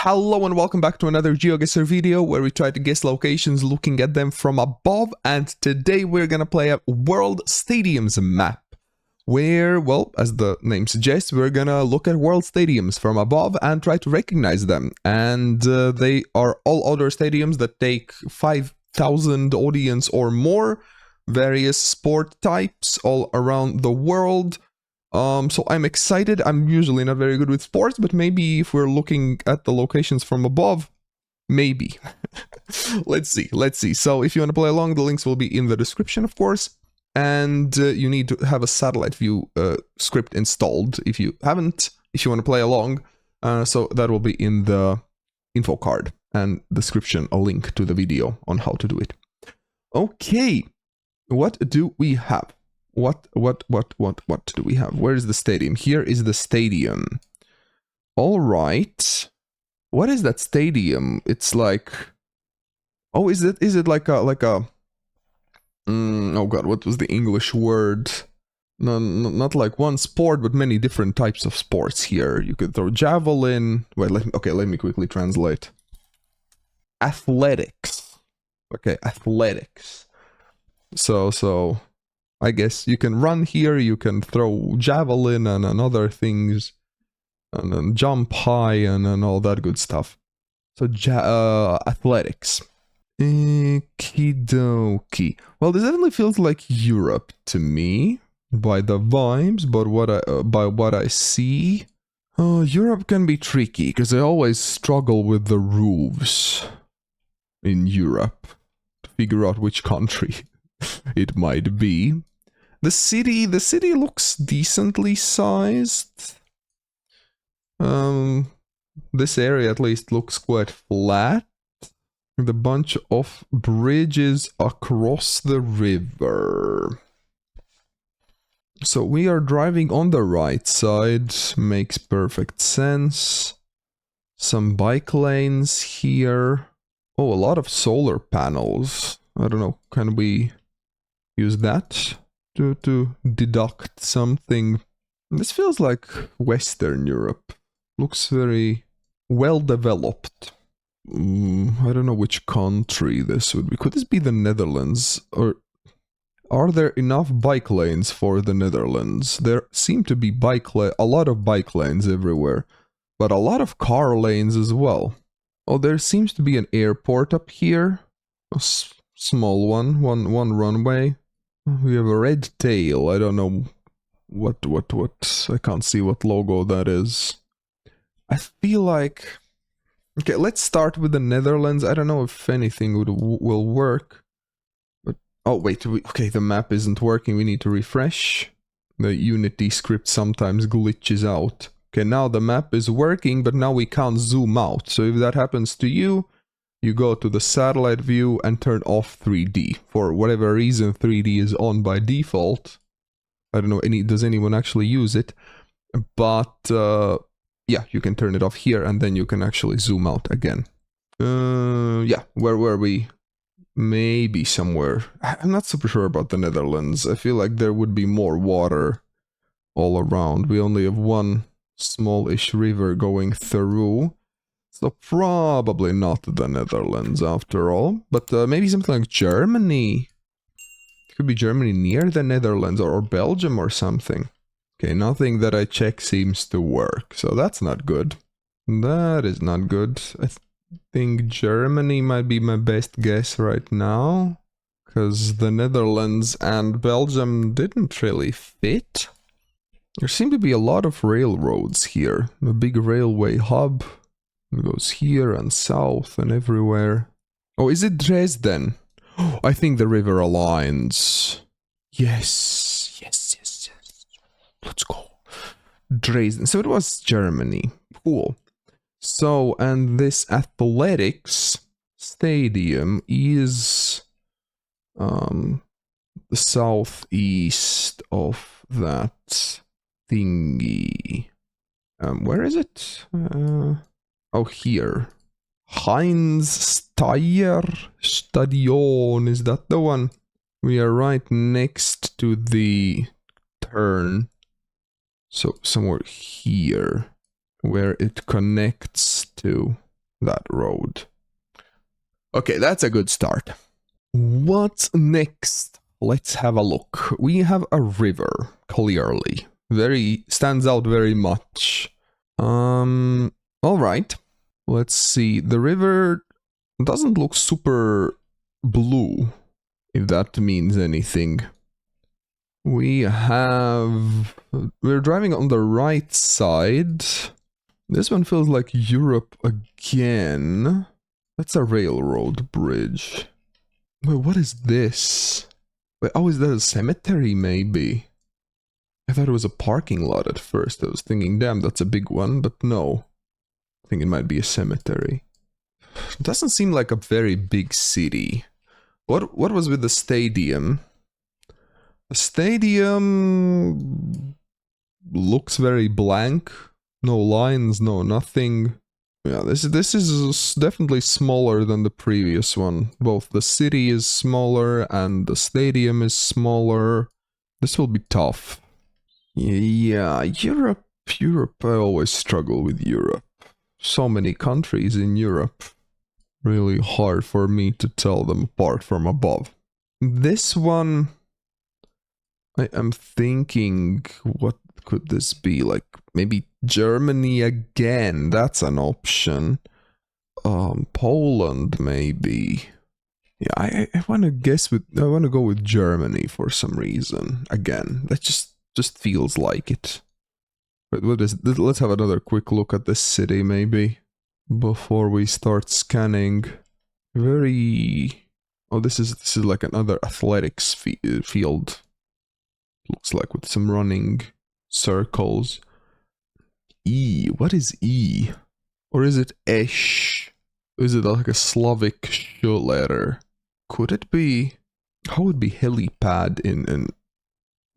Hello and welcome back to another GeoGuessr video where we try to guess locations looking at them from above, and today we're gonna play a World Stadiums map where, well, as the name suggests, we're gonna look at world stadiums from above and try to recognize them. And they are all outdoor stadiums that take 5,000 audience or more, various sport types all around the world. So I'm excited. I'm usually not very good with sports, but maybe if we're looking at the locations from above, maybe. Let's see. So if you want to play along, the links will be in the description, of course. And you need to have a satellite view script installed if you haven't, if you want to play along. So that will be in the info card and description, a link to the video on how to do it. Okay, what do we have? What do we have? Where is the stadium? Here is the stadium. All right. What is that stadium? It's like, oh, is it like a oh god, what was the English word? No, not like one sport, but many different types of sports here. You could throw javelin. Wait, let me quickly translate. Athletics. Okay, athletics. So I guess you can run here, you can throw javelin and other things, and then jump high and all that good stuff. So athletics. Okie dokie. Well, this definitely feels like Europe to me by the vibes, but by what I see, Europe can be tricky because I always struggle with the roofs in Europe to figure out which country it might be. The city looks decently sized. This area at least looks quite flat. With a bunch of bridges across the river. So we are driving on the right side, makes perfect sense. Some bike lanes here. Oh, a lot of solar panels. I don't know, can we use that to deduct something? This feels like Western Europe. Looks very well developed. I don't know which country this would be. Could this be the Netherlands? Or are there enough bike lanes for the Netherlands? There seem to be a lot of bike lanes everywhere, but a lot of car lanes as well. Oh, there seems to be an airport up here. A small one runway. We have a red tail. I don't know what. I can't see what logo that is. I feel like... Okay, let's start with the Netherlands. I don't know if anything will work. But oh wait, okay, the map isn't working. We need to refresh. The Unity script sometimes glitches out. Okay, now the map is working, but now we can't zoom out. So if that happens to you, you go to the satellite view and turn off 3D. For whatever reason, 3D is on by default. I don't know, does anyone actually use it? But yeah, you can turn it off here and then you can actually zoom out again. Yeah, where were we? Maybe somewhere. I'm not super sure about the Netherlands. I feel like there would be more water all around. We only have one smallish river going through. So probably not the Netherlands after all. But maybe something like Germany. It could be Germany near the Netherlands or Belgium or something. Okay, nothing that I check seems to work, so that's not good. That is not good. I think Germany might be my best guess right now, because the Netherlands and Belgium didn't really fit. There seem to be a lot of railroads here. A big railway hub. It goes here and south and everywhere. Oh, is it Dresden? Oh, I think the river aligns. Yes. Let's go. Dresden. So it was Germany. Cool. So, and this athletics stadium is the southeast of that thingy. Where is it? Oh, here. Heinz Steyr Stadion. Is that the one? We are right next to the turn. So somewhere here, where it connects to that road. Okay, that's a good start. What's next? Let's have a look. We have a river, clearly. Stands out very much. Alright. Let's see. The river doesn't look super blue, if that means anything. We're driving on the right side. This one feels like Europe again. That's a railroad bridge. Wait, what is this? Wait, oh, is that a cemetery maybe? I thought it was a parking lot at first. I was thinking, damn, that's a big one, but no. I think it might be a cemetery. It doesn't seem like a very big city. What was with the stadium? The stadium looks very blank. No lines, no nothing. Yeah, this is definitely smaller than the previous one. Both the city is smaller and the stadium is smaller. This will be tough. Yeah, Europe, I always struggle with Europe. So many countries in Europe. Really hard for me to tell them apart from above. This one, I am thinking, what could this be? Like, maybe Germany again, that's an option. Poland, maybe. Yeah, I want to I want to go with Germany for some reason. Again, that just feels like it. But let's have another quick look at this city, maybe, before we start scanning. Oh, this is like another athletics field. Looks like with some running circles. E, what is E? Or is it Esh? Is it like a Slavic sh letter? Could it be? How would be helipad in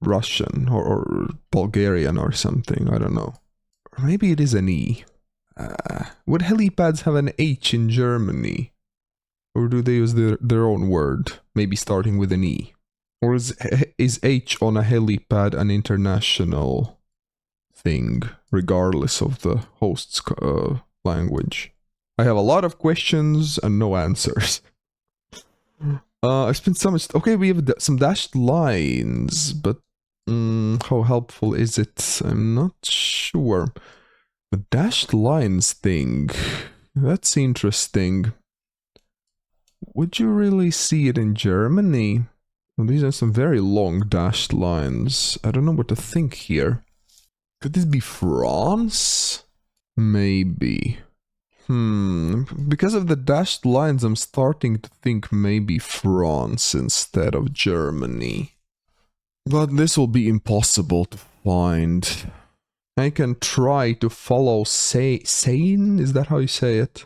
Russian or Bulgarian or something? I don't know. Or maybe it is an E. Would helipads have an H in Germany? Or do they use their own word? Maybe starting with an E. Or is H on a helipad an international thing, regardless of the host's language? I have a lot of questions and no answers. I spent so much... Okay, we have some dashed lines, but how helpful is it? I'm not sure. The dashed lines thing, that's interesting. Would you really see it in Germany? Well, these are some very long dashed lines. I don't know what to think here. Could this be France? Maybe. Because of the dashed lines, I'm starting to think maybe France instead of Germany. But this will be impossible to find. I can try to follow Seine? Is that how you say it?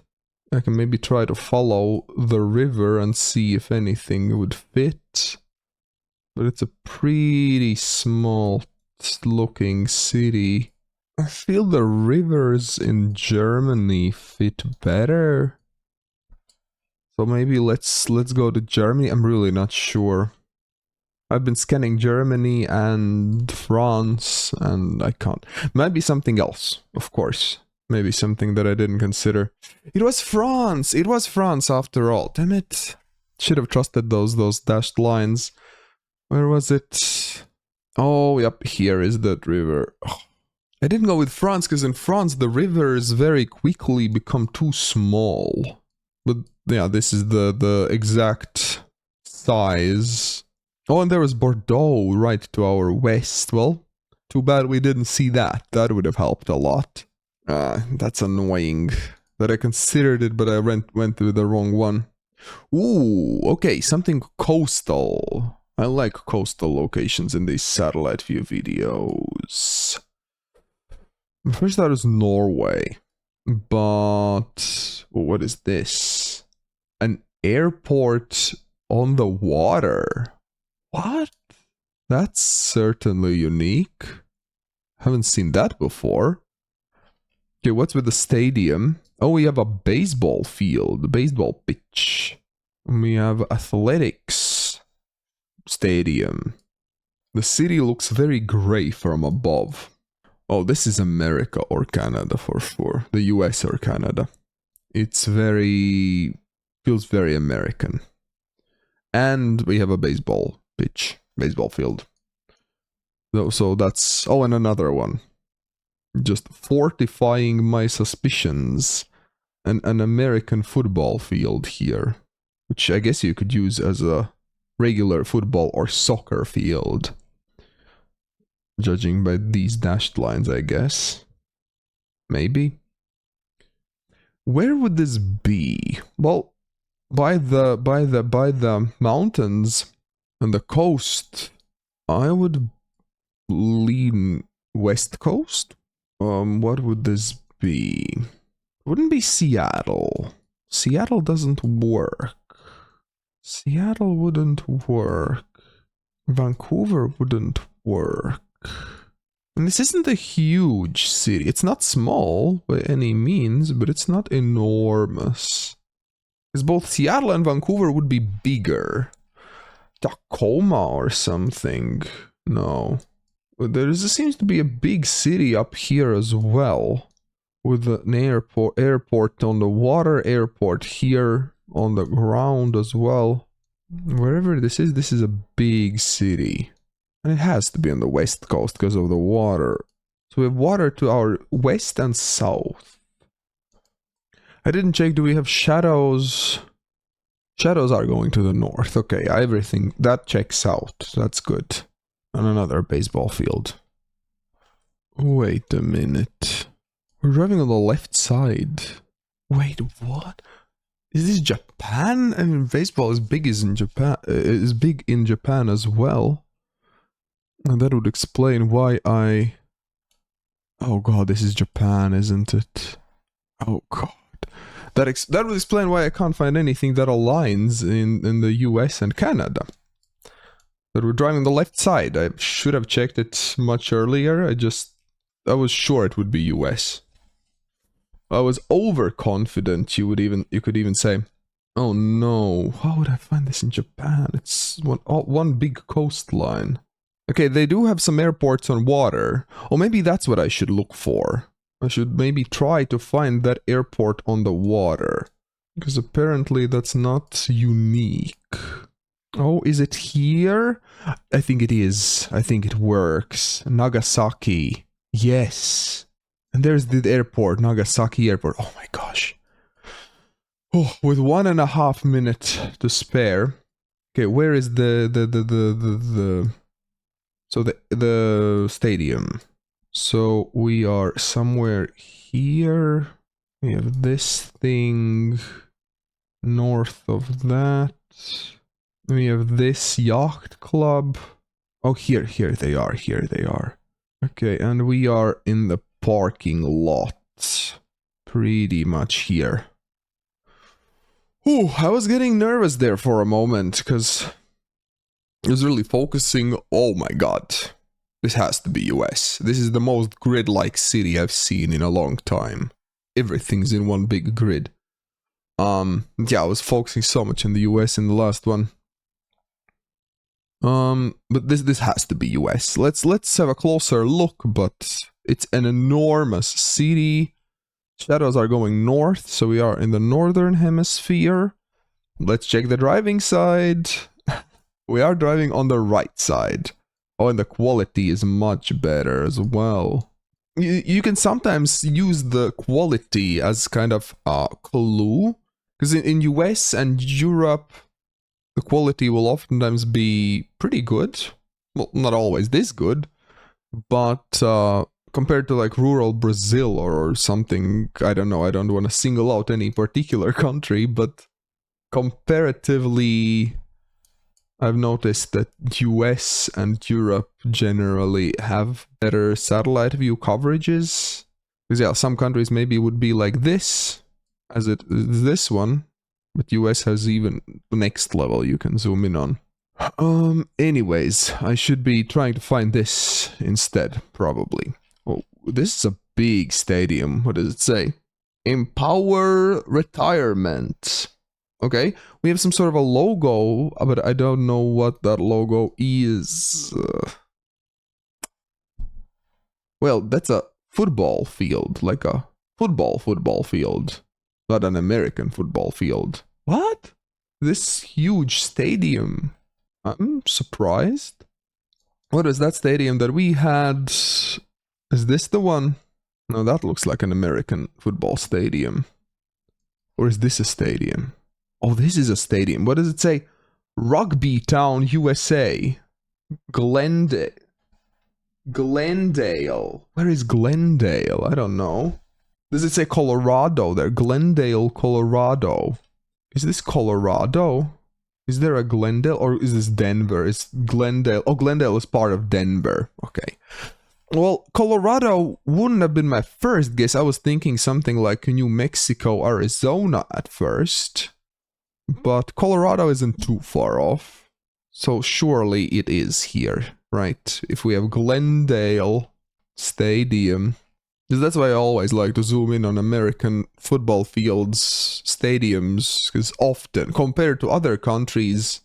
I can maybe try to follow the river and see if anything would fit. But it's a pretty small looking city. I feel the rivers in Germany fit better. So maybe let's go to Germany. I'm really not sure. I've been scanning Germany and France and I can't. Might be something else, of course. Maybe something that I didn't consider. It was France! It was France after all. Damn it. Should have trusted those dashed lines. Where was it? Oh, yep, here is that river. Oh. I didn't go with France because in France the rivers very quickly become too small. But yeah, this is the exact size. Oh, and there was Bordeaux right to our west. Well, too bad we didn't see that. That would have helped a lot. That's annoying that I considered it, but I went through the wrong one. Ooh, okay, something coastal. I like coastal locations in these satellite view videos. First thought it was Norway, but what is this? An airport on the water. What? That's certainly unique. Haven't seen that before. Okay, what's with the stadium? Oh, we have a baseball field, a baseball pitch. We have athletics stadium. The city looks very grey from above. Oh, this is America or Canada for sure. The US or Canada. It's feels very American. And we have a baseball pitch, baseball field. So that's, oh, and another one. Just fortifying my suspicions. An American football field here, which I guess you could use as a regular football or soccer field. Judging by these dashed lines, I guess. Maybe. Where would this be? Well, by the mountains and the coast, I would lean west coast. What would this be? Wouldn't be Seattle. Seattle doesn't work. Seattle wouldn't work. Vancouver wouldn't work. And this isn't a huge city. It's not small by any means, but it's not enormous. Because both Seattle and Vancouver would be bigger. Tacoma or something. No. There seems to be a big city up here as well. With an airport on the water, airport here on the ground as well. Wherever this is a big city. And it has to be on the west coast because of the water. So we have water to our west and south. I didn't check, do we have shadows? Shadows are going to the north. Okay, everything, that checks out. That's good. And another baseball field. Wait a minute. We're driving on the left side. Wait, what? Is this Japan? I mean, baseball is big in Japan as well. And that would explain why I... Oh god, this is Japan, isn't it? Oh god. That would explain why I can't find anything that aligns in the US and Canada. But we're driving the left side. I should have checked it much earlier. I was sure it would be US. I was overconfident you could even say, oh no, how would I find this in Japan? It's one big coastline. Okay, they do have some airports on water. Or maybe that's what I should look for. I should maybe try to find that airport on the water. Because apparently that's not unique. Oh, is it here? I think it is. I think it works. Nagasaki. Yes. And there's the airport, Nagasaki airport. Oh my gosh. Oh, with 1.5 minutes to spare. Okay, where is the stadium? So we are somewhere here. We have this thing north of that. We have this yacht club. Oh, here they are. Okay, and we are in the parking lot. Pretty much here. Ooh, I was getting nervous there for a moment, because I was really focusing. Oh my god. This has to be US. This is the most grid-like city I've seen in a long time. Everything's in one big grid. Yeah, I was focusing so much on the US in the last one. But this has to be US. Let's have a closer look, but it's an enormous city. Shadows are going north, so we are in the northern hemisphere. Let's check the driving side. We are driving on the right side. Oh, and the quality is much better as well. You can sometimes use the quality as kind of a clue. Because in US and Europe, the quality will oftentimes be pretty good. Well, not always this good. But compared to like rural Brazil or something, I don't know, I don't want to single out any particular country, but comparatively, I've noticed that US and Europe generally have better satellite view coverages. Because yeah, some countries maybe would be like this, as it is this one, but US has even the next level you can zoom in on. Anyways, I should be trying to find this instead, probably. Oh, this is a big stadium. What does it say? Empower Retirement. Okay, we have some sort of a logo, but I don't know what that logo is. Well, that's a football field, like a football field. Not an American football field. What? This huge stadium. I'm surprised. What is that stadium that we had? Is this the one? No, that looks like an American football stadium. Or is this a stadium? Oh, this is a stadium. What does it say? Rugby Town, USA. Glendale. Where is Glendale? I don't know. Does it say Colorado there? Glendale, Colorado. Is this Colorado? Is there a Glendale or is this Denver? It's Glendale. Oh, Glendale is part of Denver. Okay. Well, Colorado wouldn't have been my first guess. I was thinking something like New Mexico, Arizona at first. But Colorado isn't too far off. So surely it is here, right? If we have Glendale Stadium. Because that's why I always like to zoom in on American football fields, stadiums, because often, compared to other countries,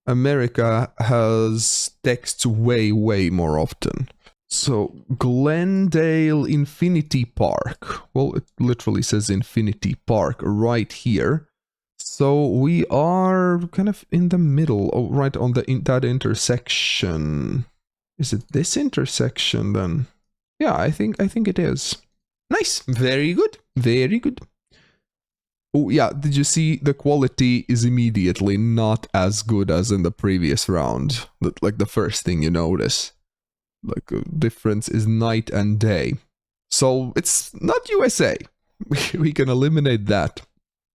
America has text way, way more often. So, Glendale Infinity Park. Well, it literally says Infinity Park right here. So, we are kind of in the middle, right on that intersection. Is it this intersection then? Yeah, I think it is. Nice. Very good. Very good. Oh, yeah. Did you see the quality is immediately not as good as in the previous round? Like the first thing you notice. Like the difference is night and day. So it's not USA. We can eliminate that.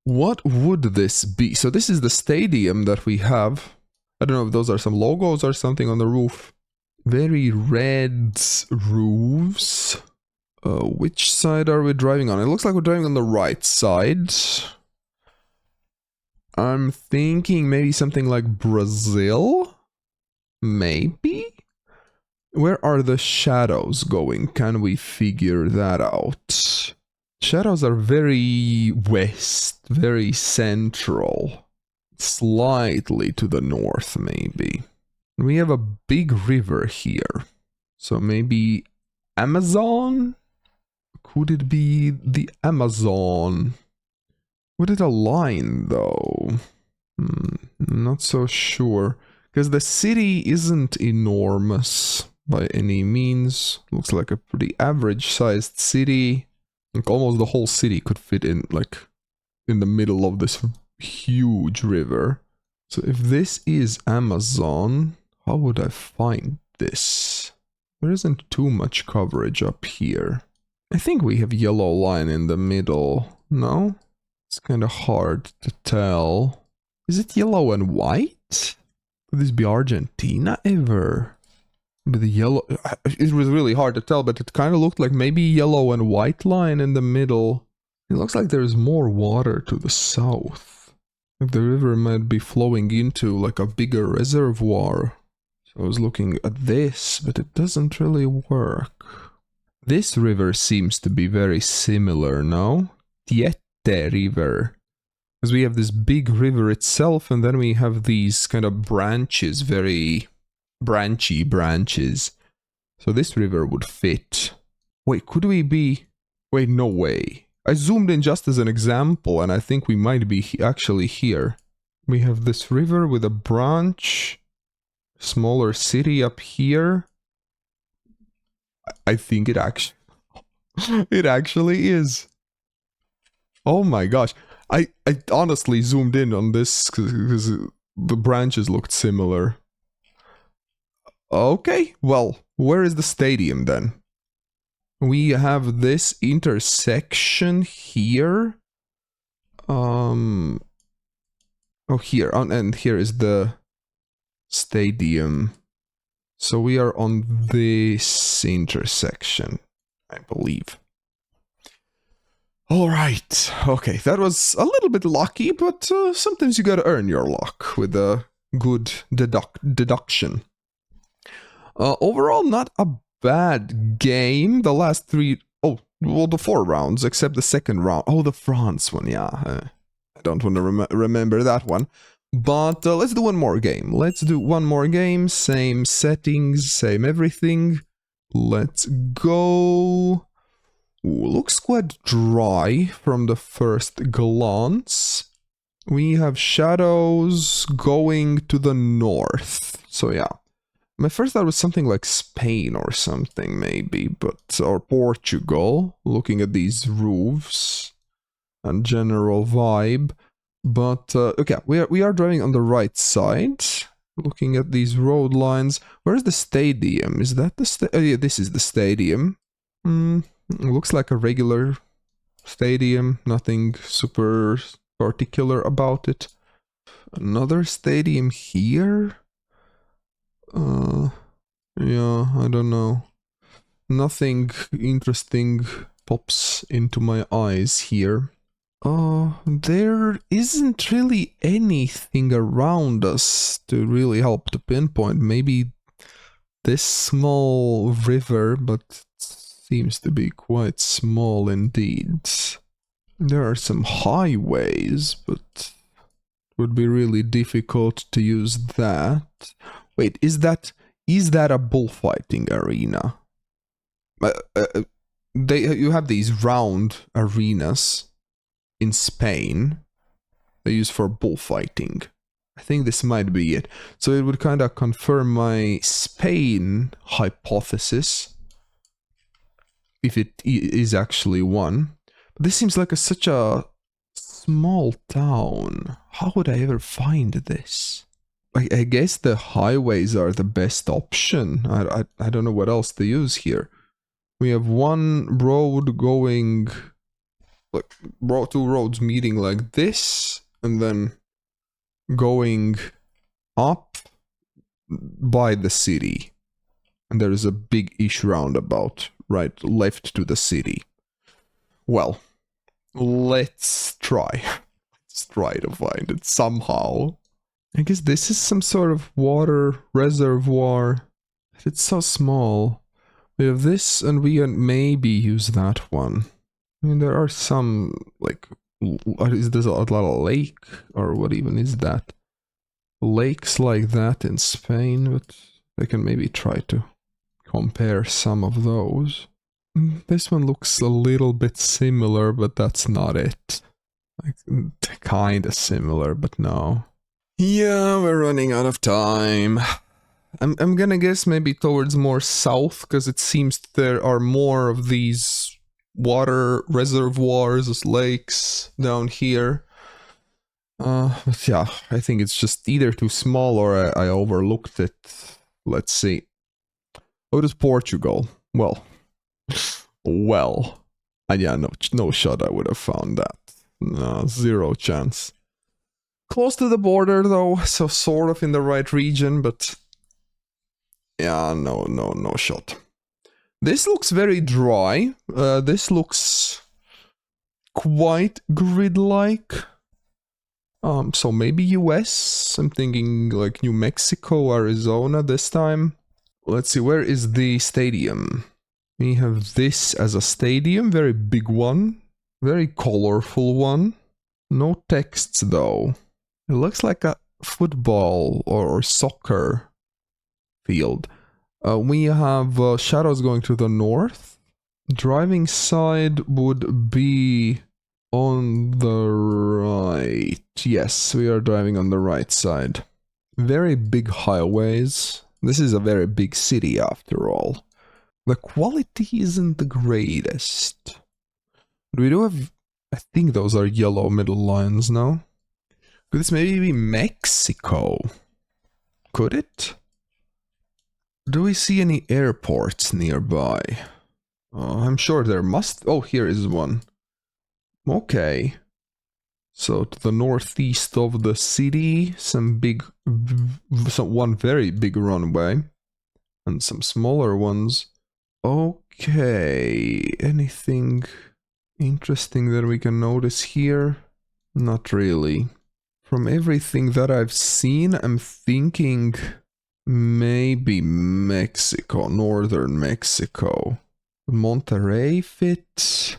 What would this be? So this is the stadium that we have. I don't know if those are some logos or something on the roof. Very red roofs. Which side are we driving on? It looks like we're driving on the right side. I'm thinking maybe something like Brazil? Maybe? Where are the shadows going? Can we figure that out? Shadows are very west, very central. Slightly to the north, maybe. We have a big river here. So maybe Amazon? Could it be the Amazon? Would it align though? Not so sure. Because the city isn't enormous by any means. Looks like a pretty average sized city. Like almost the whole city could fit in like in the middle of this huge river. So if this is Amazon, how would I find this? There isn't too much coverage up here. I think we have yellow line in the middle. No? It's kind of hard to tell. Is it yellow and white? Could this be Argentina ever? But the yellow... It was really hard to tell, but it kind of looked like maybe yellow and white line in the middle. It looks like there's more water to the south. Like the river might be flowing into like a bigger reservoir. So I was looking at this, but it doesn't really work. This river seems to be very similar, no? Tiete River. Because we have this big river itself, and then we have these kind of branches, very branchy branches. So this river would fit. Wait, could we be... Wait, no way. I zoomed in just as an example, and I think we might be actually here. We have this river with a branch... Smaller city up here. I think it actually it actually is. Oh my gosh. I honestly zoomed in on this because the branches looked similar. Okay, well, where is the stadium then? We have this intersection here. Oh, here, and here is the stadium. So we are on this intersection, I believe. All right. Okay, that was a little bit lucky, but sometimes you gotta earn your luck with a good deduction. Overall, not a bad game. The last three... Oh, well, the 4 rounds, except the second round. Oh, the France one, yeah. I don't want to remember that one. But let's do one more game. Let's do one more game. Same settings, same everything. Let's go Ooh, looks quite dry from the first glance. We have shadows going to the north. So yeah. My first thought was something like Spain or something maybe, but or Portugal, looking at these roofs and general vibe. But okay, we are driving on the right side, looking at these road lines. Where's the stadium? Is that the oh yeah, this is the stadium. Looks like a regular stadium, nothing super particular about it. Another stadium here? Yeah, I don't know. Nothing interesting pops into my eyes here. There isn't really anything around us to really help to pinpoint. Maybe this small river, but it seems to be quite small indeed. There are some highways, but it would be really difficult to use that. Wait, is that a bullfighting arena? You have these round arenas in Spain they use for bullfighting. I think this might be it. So it would kind of confirm my Spain hypothesis, if it is actually one. But this seems like such a small town. How would I ever find this? I guess the highways are the best option. I don't know what else to use here. We have one road going, like two roads meeting like this, and then going up by the city. And there is a big-ish roundabout right left to the city. Well, let's try. Let's try to find it somehow. I guess this is some sort of water reservoir. It's so small. We have this and we can maybe use that one. I mean, there are some, like, is there a lot of lake? Or what even is that? Lakes like that in Spain, but I can maybe try to compare some of those. This one looks a little bit similar, but that's not it. Like, kinda similar, but no. Yeah, we're running out of time. I'm gonna guess maybe towards more south, because it seems there are more of these water reservoirs, lakes down here. But yeah, I think it's just either too small or I overlooked it. Let's see. Oh, it is Portugal. Well. Well. And yeah, no shot I would have found that. No, zero chance. Close to the border though, so sort of in the right region, but yeah, no shot. This looks very dry. This looks quite grid-like. So maybe US. I'm thinking like New Mexico, Arizona this time. Let's see, where is the stadium? We have this as a stadium, very big one, very colorful one. No texts though. It looks like a football or soccer field. We have shadows going to the north. Driving side would be on the right. Yes, we are driving on the right side. Very big highways. This is a very big city after all. The quality isn't the greatest. But we do have, I think those are yellow middle lines now. Could this maybe be Mexico? Could it? Do we see any airports nearby? I'm sure there must. Oh, here is one. Okay. So to the northeast of the city, one very big runway, and some smaller ones. Okay, anything interesting that we can notice here? Not really. From everything that I've seen, I'm thinking maybe Mexico, northern Mexico. Monterrey fit.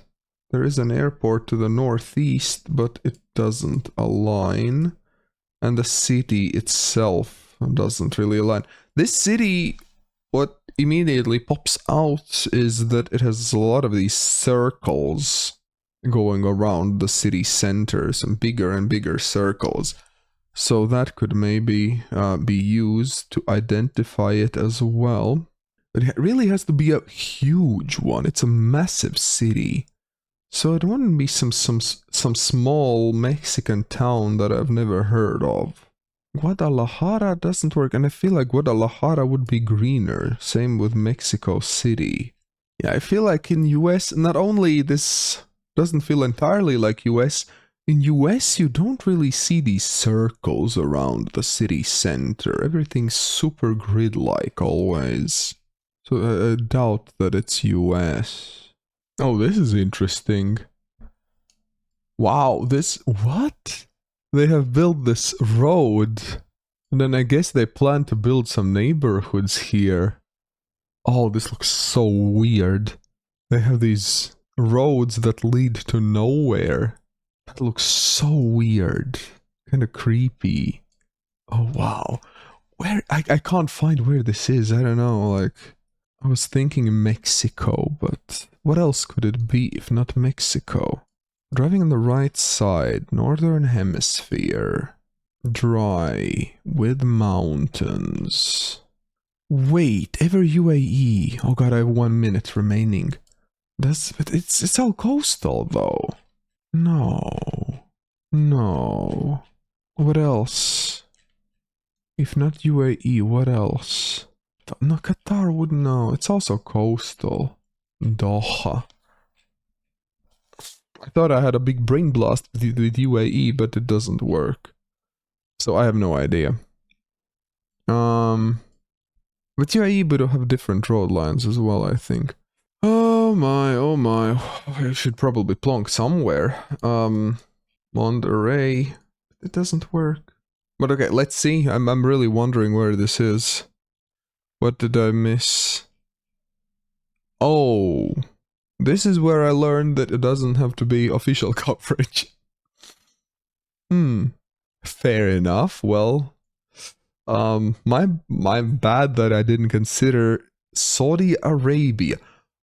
There is an airport to the northeast, but it doesn't align. And the city itself doesn't really align. This city what immediately pops out is that it has a lot of these circles going around the city center, some bigger and bigger circles. So that could maybe be used to identify it as well. But it really has to be a huge one. It's a massive city. So it wouldn't be some small Mexican town that I've never heard of. Guadalajara doesn't work, and I feel like Guadalajara would be greener. Same with Mexico City. Yeah, I feel like in US, not only this doesn't feel entirely like US, in US you don't really see these circles around the city center. Everything's super grid-like always. So I doubt that it's US. Oh, this is interesting. Wow, what? They have built this road, and then I guess they plan to build some neighborhoods here. Oh, this looks so weird. They have these roads that lead to nowhere. That looks so weird. Kind of creepy. Oh, wow. I can't find where this is. I don't know, like... I was thinking Mexico, but what else could it be if not Mexico? Driving on the right side, Northern Hemisphere. Dry, with mountains. Wait, ever UAE. Oh god, I have 1 minute remaining. But it's all coastal though. No. What else? If not UAE, what else? No, Qatar wouldn't know. It's also coastal. Doha. I thought I had a big brain blast with UAE, but it doesn't work. So I have no idea. But UAE would have different road lines as well, I think. Oh my. I should probably plonk somewhere. Monterey. It doesn't work. But okay, let's see. I'm really wondering where this is. What did I miss? Oh, this is where I learned that it doesn't have to be official coverage. Fair enough. Well, my bad that I didn't consider Saudi Arabia.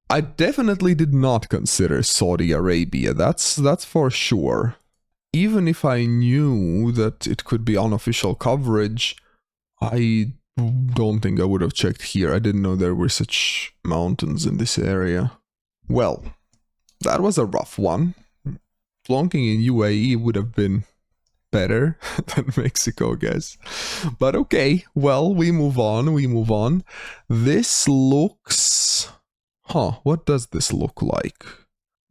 I definitely did not consider Saudi Arabia. That's for sure. Even if I knew that it could be unofficial coverage, I don't think I would have checked here. I didn't know there were such mountains in this area. Well, that was a rough one. Flonking in UAE would have been better than Mexico, I guess. But okay, well, we move on. This looks... what does this look like?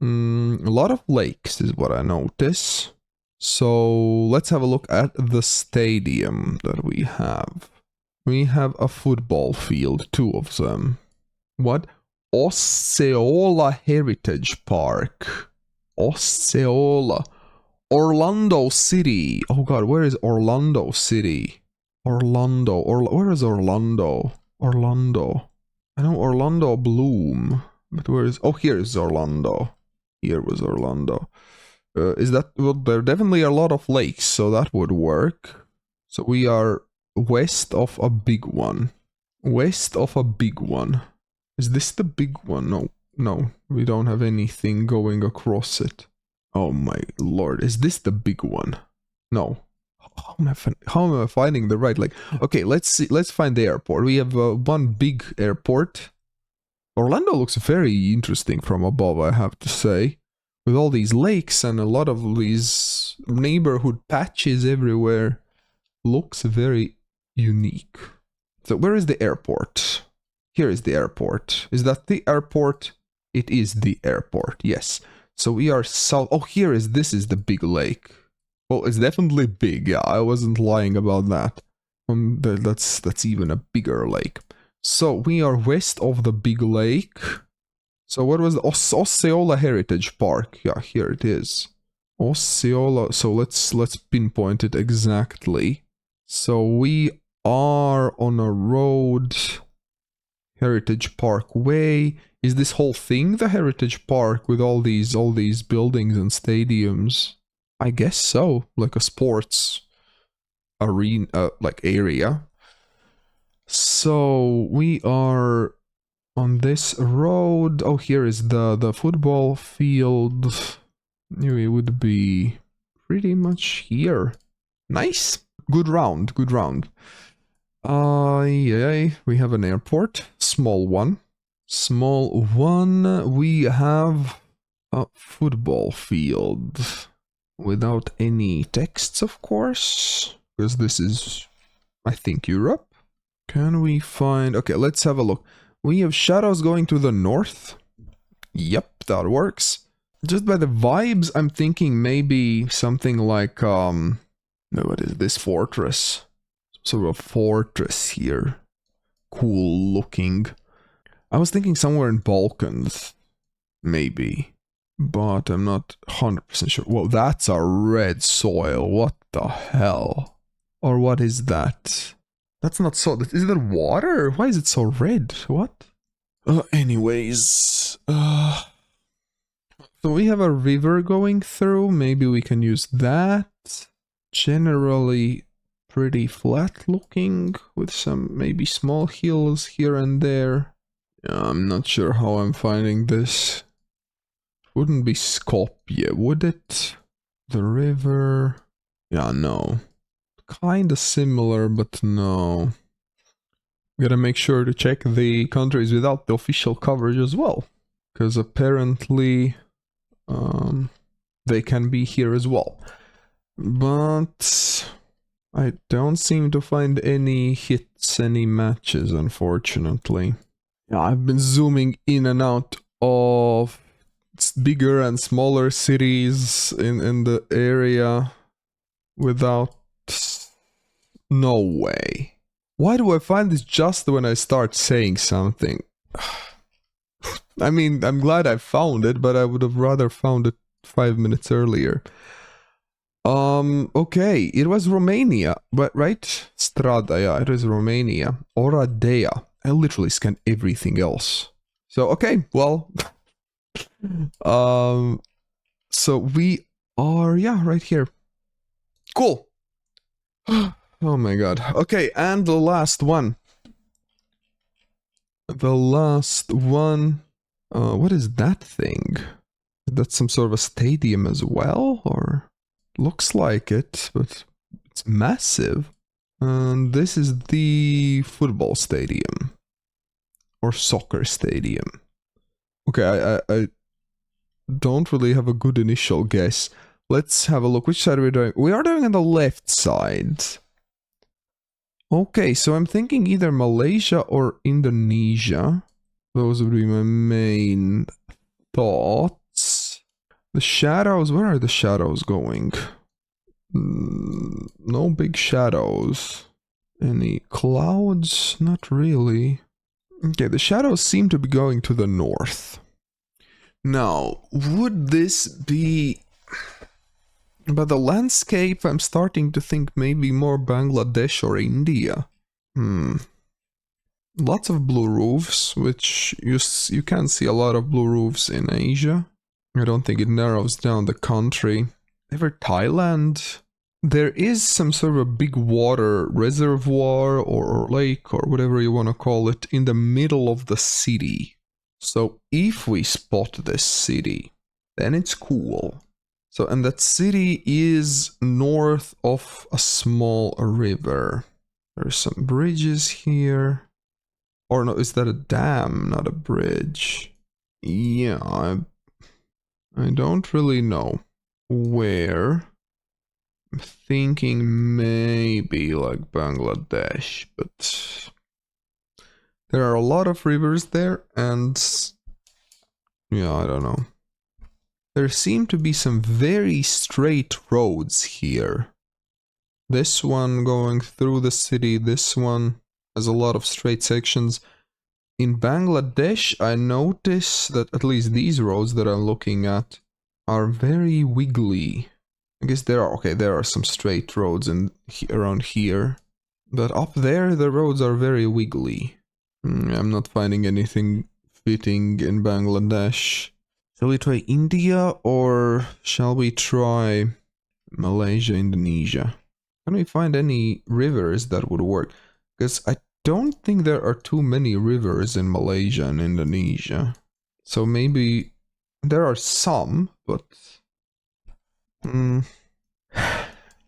A lot of lakes is what I notice. So let's have a look at the stadium that we have. We have a football field, 2 of them. What? Osceola Heritage Park. Osceola. Orlando City. Oh god, where is Orlando City? Where is Orlando? I know Orlando Bloom. But where is... Oh, here is Orlando. Here was Orlando. Is that... Well, there definitely are a lot of lakes, so that would work. So we are... west of a big one. Is this the big one? No, we don't have anything going across it. Oh my lord, is this the big one? No. How am I finding the right? Like, okay, let's find the airport. We have one big airport. Orlando looks very interesting from above, I have to say. With all these lakes and a lot of these neighborhood patches everywhere. Looks very unique. So where is the airport? Here is the airport. Is that the airport? It is the airport, yes. So we are south. Oh, this is the big lake. Well, it's definitely big. Yeah, I wasn't lying about that. That's even a bigger lake. So we are west of the big lake. So what was the Osceola Heritage Park? Yeah, here it is. Osceola. So let's pinpoint it exactly. So we are on a road. Heritage Park Way. Is this whole thing the Heritage Park with all these buildings and stadiums? I guess so, like a sports arena, like area. So we are on this road. Oh, here is the football field. We would be pretty much here. Nice. Good round, good round. Yeah, we have an airport. Small one. Small one. We have a football field. Without any texts, of course. Because this is, I think, Europe. Can we find... Okay, let's have a look. We have shadows going to the north. Yep, that works. Just by the vibes, I'm thinking maybe something like, no, what is this fortress? Some sort of fortress here. Cool looking. I was thinking somewhere in Balkans. Maybe. But I'm not 100% sure. Whoa, that's a red soil. What the hell? Or what is that? That's not so... Is that water? Why is it so red? What? Anyways. So we have a river going through. Maybe we can use that. Generally pretty flat looking. With some maybe small hills here and there. Yeah, I'm not sure how I'm finding this. Wouldn't be Skopje, would it? The river... Yeah, no. Kinda similar, but no. Gotta make sure to check the countries without the official coverage as well. Because apparently... they can be here as well. But... I don't seem to find any hits, any matches, unfortunately. Yeah, I've been zooming in and out of bigger and smaller cities in the area without... No way. Why do I find this just when I start saying something? I mean, I'm glad I found it, but I would have rather found it 5 minutes earlier. Okay, it was Romania, but right? Strada, yeah, it is Romania. Oradea. I literally scanned everything else. So, okay, well... so we are, yeah, right here. Cool. Oh my god. Okay, and the last one. The last one. What is that thing? Is that some sort of a stadium as well? Or looks like it, but it's massive. And this is the football stadium. Or soccer stadium. Okay, I don't really have a good initial guess. Let's have a look. Which side are we doing? We are doing on the left side. Okay, so I'm thinking either Malaysia or Indonesia. Those would be my main thoughts. The shadows, where are the shadows going? No big shadows. Any clouds? Not really. Okay, the shadows seem to be going to the north. Now, would this be... But the landscape, I'm starting to think maybe more Bangladesh or India. Lots of blue roofs, which you can see a lot of blue roofs in Asia. I don't think it narrows down the country. Ever Thailand? There is some sort of a big water reservoir or lake or whatever you want to call it in the middle of the city. So if we spot this city, then it's cool. So, and that city is north of a small river. There's some bridges here. Or no, is that a dam, not a bridge? Yeah, I don't really know where. I'm thinking maybe like Bangladesh, but there are a lot of rivers there, and yeah, I don't know. There seem to be some very straight roads here. This one going through the city, this one has a lot of straight sections. In Bangladesh, I notice that at least these roads that I'm looking at are very wiggly. I guess there are some straight roads around here. But up there, the roads are very wiggly. I'm not finding anything fitting in Bangladesh. Shall we try India or shall we try Malaysia, Indonesia? Can we find any rivers that would work? Because I don't think there are too many rivers in Malaysia and Indonesia. So maybe there are some, but...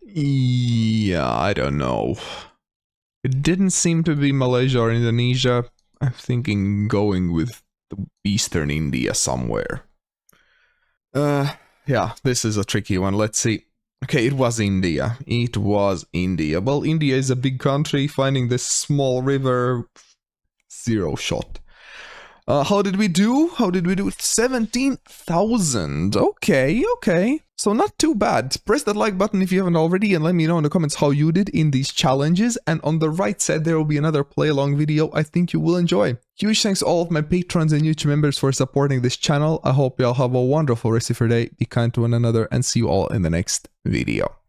yeah, I don't know. It didn't seem to be Malaysia or Indonesia. I'm thinking going with the Eastern India somewhere. Yeah, this is a tricky one. Let's see. Okay, it was India. It was India. Well, India is a big country. Finding this small river, 0 shot. How did we do? How did we do? 17,000. Okay, okay. So not too bad. Press that like button if you haven't already and let me know in the comments how you did in these challenges. And on the right side, there will be another play along video I think you will enjoy. Huge thanks to all of my patrons and YouTube members for supporting this channel. I hope you all have a wonderful rest of your day. Be kind to one another and see you all in the next video.